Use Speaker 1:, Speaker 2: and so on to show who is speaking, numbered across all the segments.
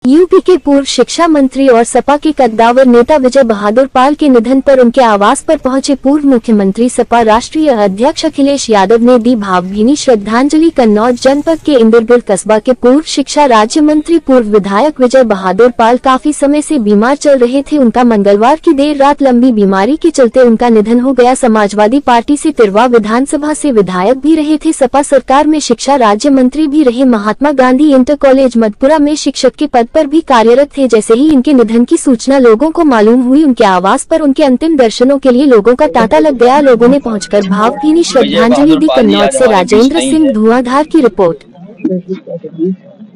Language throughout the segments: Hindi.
Speaker 1: यूपी के पूर्व शिक्षा मंत्री और सपा के कद्दावर नेता विजय बहादुर पाल के निधन पर उनके आवास पर पहुंचे पूर्व मुख्यमंत्री सपा राष्ट्रीय अध्यक्ष अखिलेश यादव ने दी भावभीनी श्रद्धांजलि। कन्नौज जनपद के इंदरगिल कस्बा के पूर्व शिक्षा राज्य मंत्री पूर्व विधायक विजय बहादुर पाल काफी समय से बीमार चल रहे थे। उनका मंगलवार की देर रात लंबी बीमारी के चलते उनका निधन हो गया। समाजवादी पार्टी से तिरवा विधानसभा से विधायक भी रहे थे। सपा सरकार में शिक्षा राज्य मंत्री भी रहे। महात्मा गांधी इंटर कॉलेज मधुपुरा में शिक्षक के पद पर भी कार्यरत थे। जैसे ही इनके निधन की सूचना लोगों को मालूम हुई, उनके आवास पर उनके अंतिम दर्शनों के लिए लोगों का तांता लग गया। लोगों ने पहुंचकर भावभीनी श्रद्धांजलि दी। कन्नौज से राजेंद्र सिंह धुआंधार की रिपोर्ट।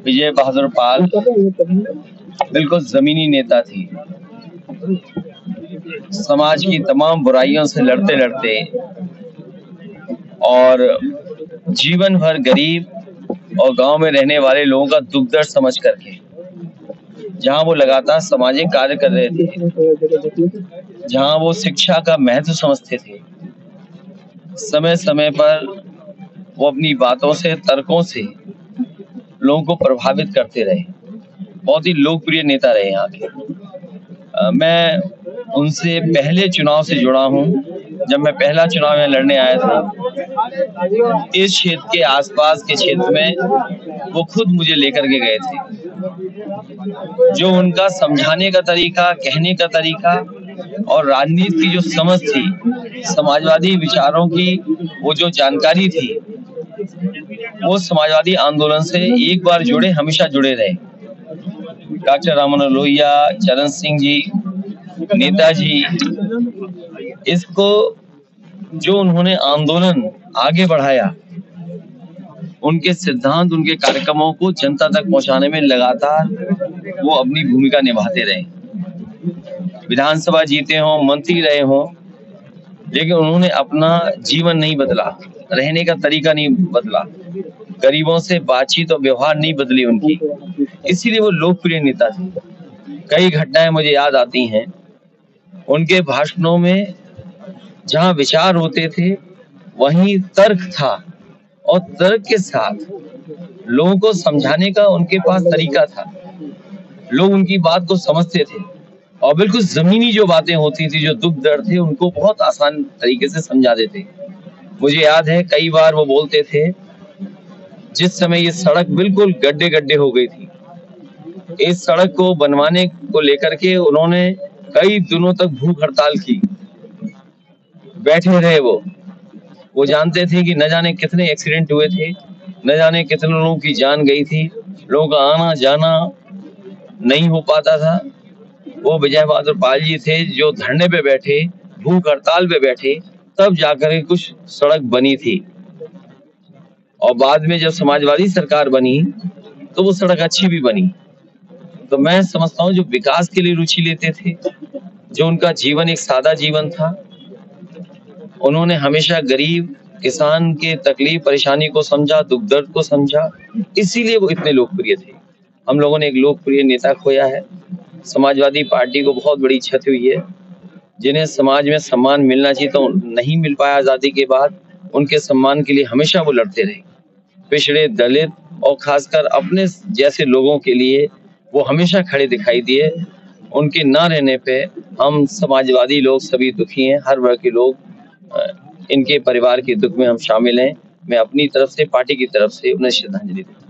Speaker 2: विजय बहादुर पाल बिल्कुल जमीनी नेता थी। समाज की तमाम बुराइयों से लड़ते लड़ते और जीवन भर गरीब और गांव में रहने वाले लोगों का दुख दर्द समझ करके जहां वो लगातार सामाजिक कार्य कर रहे थे, जहां वो शिक्षा का महत्व समझते थे, समय समय पर वो अपनी बातों से, तर्कों से लोगों को प्रभावित करते रहे। बहुत ही लोकप्रिय नेता रहे यहाँ के। मैं उनसे पहले चुनाव से जुड़ा हूँ। जब मैं पहला चुनाव यहाँ लड़ने आया था, इस क्षेत्र के आसपास के क्षेत्र में वो खुद मुझे लेकर के गए थे। जो उनका समझाने का तरीका, कहने का तरीका और राजनीति की जो समझ थी, समाजवादी विचारों की वो जो जानकारी थी, वो समाजवादी आंदोलन से एक बार जुड़े, हमेशा जुड़े रहे। डॉक्टर राममनोहर लोहिया, चरण सिंह जी, नेताजी, इसको जो उन्होंने आंदोलन आगे बढ़ाया, उनके सिद्धांत, उनके कार्यक्रमों को जनता तक पहुंचाने में लगातार वो अपनी भूमिका निभाते रहे। विधानसभा जीते हों, मंत्री रहे हों, लेकिन उन्होंने अपना जीवन नहीं बदला, रहने का तरीका नहीं बदला, गरीबों से बातचीत और व्यवहार नहीं बदली उनकी। इसीलिए वो लोकप्रिय नेता थे। कई घटनाएं मुझे याद आती हैं उनके भाषणों में। जहां विचार होते थे वहीं तर्क था, और तर्क के साथ लोगों को समझाने का उनके पास तरीका था। लोग उनकी बात को समझते थे और बिल्कुल जमीनी जो बातें होती थी, जो दुख दर्द थे, उनको बहुत आसान तरीके से समझा देते। मुझे याद है कई बार वो बोलते थे, जिस समय ये सड़क बिल्कुल गड्ढे गड्ढे हो गई थी, इस सड़क को बनवाने को लेकर के उन्होंने कई दिनों तक भूख हड़ताल की, बैठे रहे। वो जानते थे कि न जाने कितने एक्सीडेंट हुए थे, न जाने कितने लोगों की जान गई थी, लोगों का आना जाना नहीं हो पाता था। वो विजय बहादुर पाल जी थे जो धरने पे बैठे, भूख हड़ताल पे बैठे, तब जाकर कुछ सड़क बनी थी। और बाद में जब समाजवादी सरकार बनी तो वो सड़क अच्छी भी बनी। तो मैं समझता हूँ जो विकास के लिए रुचि लेते थे, जो उनका जीवन एक सादा जीवन था, उन्होंने हमेशा गरीब किसान के तकलीफ परेशानी को समझा, दुख दर्द को समझा, इसीलिए वो इतने लोकप्रिय थे। हम लोगों ने एक लोकप्रिय नेता खोया है। समाजवादी पार्टी को बहुत बड़ी क्षति हुई है। जिन्हें समाज में सम्मान मिलना चाहिए तो नहीं मिल पाया आजादी के बाद, उनके सम्मान के लिए हमेशा वो लड़ते रहे। पिछड़े, दलित और खासकर अपने जैसे लोगों के लिए वो हमेशा खड़े दिखाई दिए। उनके ना रहने पे हम समाजवादी लोग सभी दुखी हैं। हर वर्ग के लोग इनके परिवार के दुख में हम शामिल हैं। मैं अपनी तरफ से, पार्टी की तरफ से उन्हें श्रद्धांजलि देता हूं।